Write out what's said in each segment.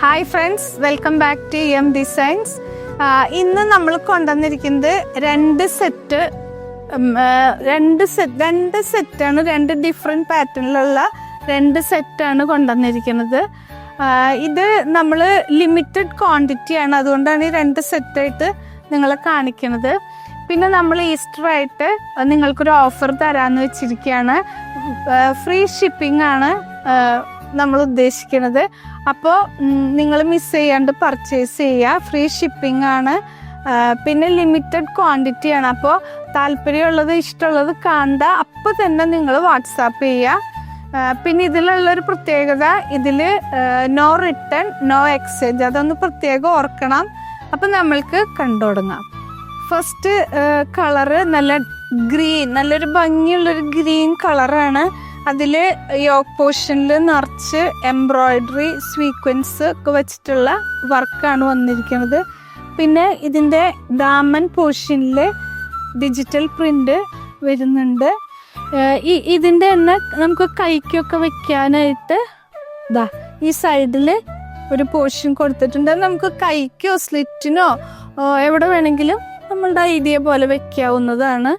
Hi friends, welcome back to M designs. ഇന്ന് നമ്മൾ കൊണ്ടുവന്നിരിക്കുന്നത് രണ്ട് സെറ്റാണ്. രണ്ട് ഡിഫറെൻറ്റ് പാറ്റേണിലുള്ള രണ്ട് സെറ്റാണ് കൊണ്ടുവന്നിരിക്കുന്നത്. ഇത് നമ്മൾ ലിമിറ്റഡ് ക്വാണ്ടിറ്റിയാണ്, അതുകൊണ്ടാണ് ഈ രണ്ട് സെറ്റായിട്ട് നിങ്ങളെ കാണിക്കുന്നത്. പിന്നെ നമ്മൾ ഈസ്റ്ററായിട്ട് നിങ്ങൾക്കൊരു ഓഫർ തരാമെന്ന് വെച്ചിരിക്കുകയാണ്. ഫ്രീ ഷിപ്പിംഗ് ആണ് നമ്മൾ ഉദ്ദേശിക്കുന്നത്. അപ്പോൾ നിങ്ങൾ മിസ് ചെയ്യാണ്ട് പർച്ചേസ് ചെയ്യുക. ഫ്രീ ഷിപ്പിംഗ് ആണ്, പിന്നെ ലിമിറ്റഡ് ക്വാണ്ടിറ്റിയാണ്. അപ്പോൾ താല്പര്യമുള്ളത് ഇഷ്ടമുള്ളത് കാണണ്ട, അപ്പോൾ തന്നെ നിങ്ങൾ വാട്സാപ്പ് ചെയ്യുക. പിന്നെ ഇതിലുള്ളൊരു പ്രത്യേകത, ഇതിൽ നോ റിട്ടേൺ നോ എക്സ്ചേഞ്ച്, അതൊന്ന് പ്രത്യേകം ഓർക്കണം. അപ്പം നമ്മൾക്ക് കണ്ടുതുടങ്ങാം. ഫസ്റ്റ് കളറ് നല്ല ഗ്രീൻ, നല്ലൊരു ഭംഗിയുള്ളൊരു ഗ്രീൻ കളറാണ്. അതിൽ യോക്ക് പോർഷനിൽ നിറച്ച് എംബ്രോയിഡറി സ്വീക്വൻസ് ഒക്കെ വെച്ചിട്ടുള്ള വർക്കാണ് വന്നിരിക്കുന്നത്. പിന്നെ ഇതിൻ്റെ ദാമൻ പോർഷനിൽ ഡിജിറ്റൽ പ്രിൻ്റ് വരുന്നുണ്ട്. ഇതിൻ്റെ തന്നെ നമുക്ക് കൈക്കൊക്കെ വെക്കാനായിട്ട് ഈ സൈഡിൽ ഒരു പോർഷൻ കൊടുത്തിട്ടുണ്ട്. നമുക്ക് കൈക്കോ സ്ലിറ്റിനോ എവിടെ വേണമെങ്കിലും നമ്മളുടെ ഐഡിയ പോലെ വെക്കാവുന്നതാണ്.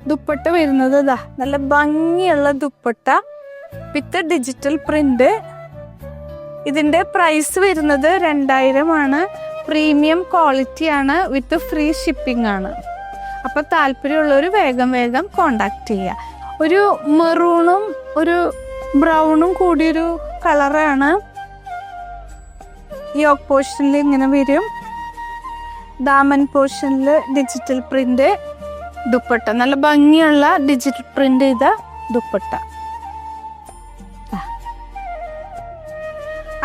ദുപ്പട്ട വരുന്നത് നല്ല ഭംഗിയുള്ള ദുപ്പട്ട വിത്ത് ഡിജിറ്റൽ പ്രിന്റ്. ഇതിൻ്റെ പ്രൈസ് വരുന്നത് 2000 ആണ്. പ്രീമിയം ക്വാളിറ്റി ആണ്, വിത്ത് ഫ്രീ ഷിപ്പിംഗ് ആണ്. അപ്പോൾ താല്പര്യമുള്ളവർ വേഗം കോണ്ടാക്ട് ചെയ്യുക. ഒരു മെറൂണും ഒരു ബ്രൗണും കൂടിയൊരു കളറാണ്. യോക്ക് പോർഷനിൽ ഇങ്ങനെ വരും. ദാമൻ പോർഷനിൽ ഡിജിറ്റൽ പ്രിന്റ്. ദുപ്പട്ട നല്ല ഭംഗിയുള്ള ഡിജിറ്റൽ പ്രിന്റ് ചെയ്ത ദുപ്പട്ട.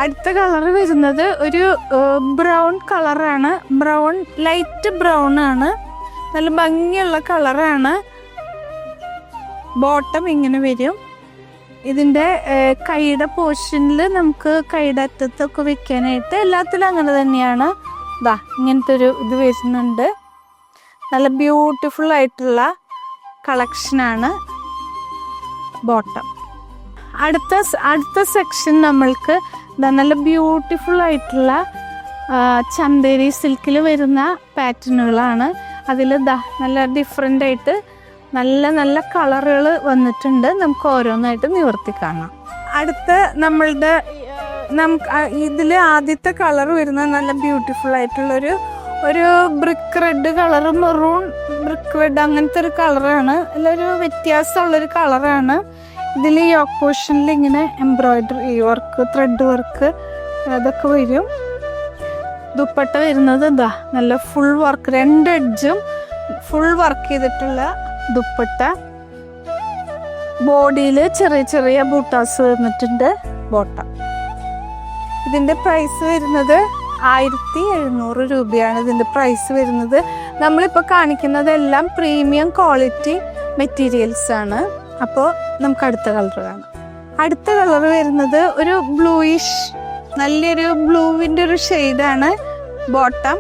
അടുത്ത കളർ വരുന്നത് ഒരു ബ്രൗൺ കളറാണ്. ബ്രൗൺ, ലൈറ്റ് ബ്രൗൺ ആണ്. നല്ല ഭംഗിയുള്ള കളറാണ്. ബോട്ടം ഇങ്ങനെ വരും. ഇതിൻ്റെ കൈയുടെ പോർഷനിൽ നമുക്ക് കൈയുടെ അറ്റത്തൊക്കെ വെക്കാനായിട്ട് എല്ലാത്തിലും അങ്ങനെ തന്നെയാണ്. ഇങ്ങനത്തെ ഒരു ഇത് വരുന്നുണ്ട്. നല്ല ബ്യൂട്ടിഫുൾ ആയിട്ടുള്ള കളക്ഷനാണ് ബോട്ടം. അടുത്ത സെക്ഷൻ നമ്മൾക്ക് നല്ല ബ്യൂട്ടിഫുൾ ആയിട്ടുള്ള ചന്തേരി സിൽക്കിൽ വരുന്ന പാറ്റേണുകളാണ്. അതിൽ നല്ല ഡിഫറെൻ്റ് ആയിട്ട് നല്ല കളറുകൾ വന്നിട്ടുണ്ട്. നമുക്ക് ഓരോന്നായിട്ട് നിവർത്തി കാണാം. അടുത്ത നമ്മളുടെ ഇതിൽ ആദ്യത്തെ കളർ വരുന്നത് നല്ല ബ്യൂട്ടിഫുൾ ആയിട്ടുള്ളൊരു brick red colour, maroon brick red, അങ്ങനത്തെ ഒരു കളറാണ്. ഒരു വ്യത്യാസമുള്ളൊരു കളറാണ്. ഇതിൽ യോക്ക് പോർഷനിൽ ഇങ്ങനെ എംബ്രോയിഡറി വർക്ക്, ത്രെഡ് വർക്ക് അതൊക്കെ വരും. ദുപ്പട്ട വരുന്നത് നല്ല ഫുൾ വർക്ക്, 2 എഡ്ജും ഫുൾ വർക്ക് ചെയ്തിട്ടുള്ള ദുപ്പട്ട. ബോഡിയിൽ ചെറിയ ബൂട്ടാസ് വന്നിട്ടുണ്ട്. ബോട്ടം. ഇതിൻ്റെ പ്രൈസ് വരുന്നത് 1700 രൂപയാണ്. ഇതിൻ്റെ പ്രൈസ് വരുന്നത്. നമ്മളിപ്പോൾ കാണിക്കുന്നതെല്ലാം പ്രീമിയം ക്വാളിറ്റി മെറ്റീരിയൽസ് ആണ്. അപ്പോൾ നമുക്ക് അടുത്ത കളർ കാണാം. അടുത്ത കളർ വരുന്നത് ഒരു ബ്ലൂയിഷ്, നല്ലൊരു ബ്ലൂവിൻ്റെ ഒരു ഷെയ്ഡാണ്. Bottom.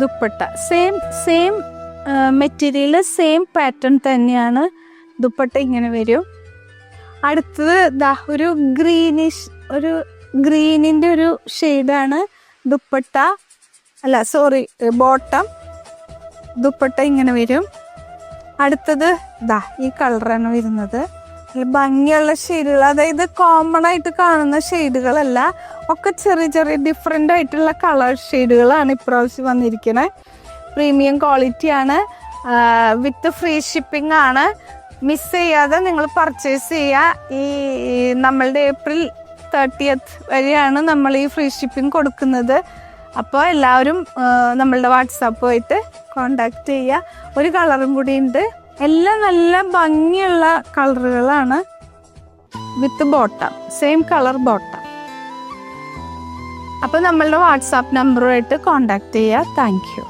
Dupatta same material, same pattern തന്നെയാണ്. ദുപ്പട്ട ഇങ്ങനെ വരും. അടുത്തത് ഒരു ഗ്രീനിൻ്റെ ഒരു ഷെയ്ഡാണ് ദുപ്പട്ട. ബോട്ടം. ദുപ്പട്ട ഇങ്ങനെ വരും. അടുത്തത് ഈ കളറാണ് വരുന്നത്. ഭംഗിയുള്ള ഷെയ്ഡുകൾ, അതായത് കോമൺ ആയിട്ട് കാണുന്ന ഷെയ്ഡുകളല്ല, ഒക്കെ ചെറിയ ഡിഫറെൻ്റ് ആയിട്ടുള്ള കളർ ഷെയ്ഡുകളാണ് ഇപ്രാവശ്യം വന്നിരിക്കുന്നത്. പ്രീമിയം ക്വാളിറ്റിയാണ്, വിത്ത് ഫ്രീ ഷിപ്പിംഗ് ആണ്. മിസ് ചെയ്യാതെ നിങ്ങൾ പർച്ചേസ് ചെയ്യുക. ഈ നമ്മളുടെ April 30th വരെയാണ് നമ്മൾ ഈ ഫ്രീ ഷിപ്പിംഗ് കൊടുക്കുന്നത്. അപ്പോൾ എല്ലാവരും നമ്മളുടെ വാട്സാപ്പുമായിട്ട് കോണ്ടാക്ട് ചെയ്യുക. ഒരു കളറും കൂടി ഉണ്ട്. എല്ലാം നല്ല ഭംഗിയുള്ള കളറുകളാണ്. With bottom, same colour bottom. അപ്പോൾ നമ്മളുടെ വാട്സാപ്പ് നമ്പറുമായിട്ട് കോണ്ടാക്ട് ചെയ്യുക. Thank U.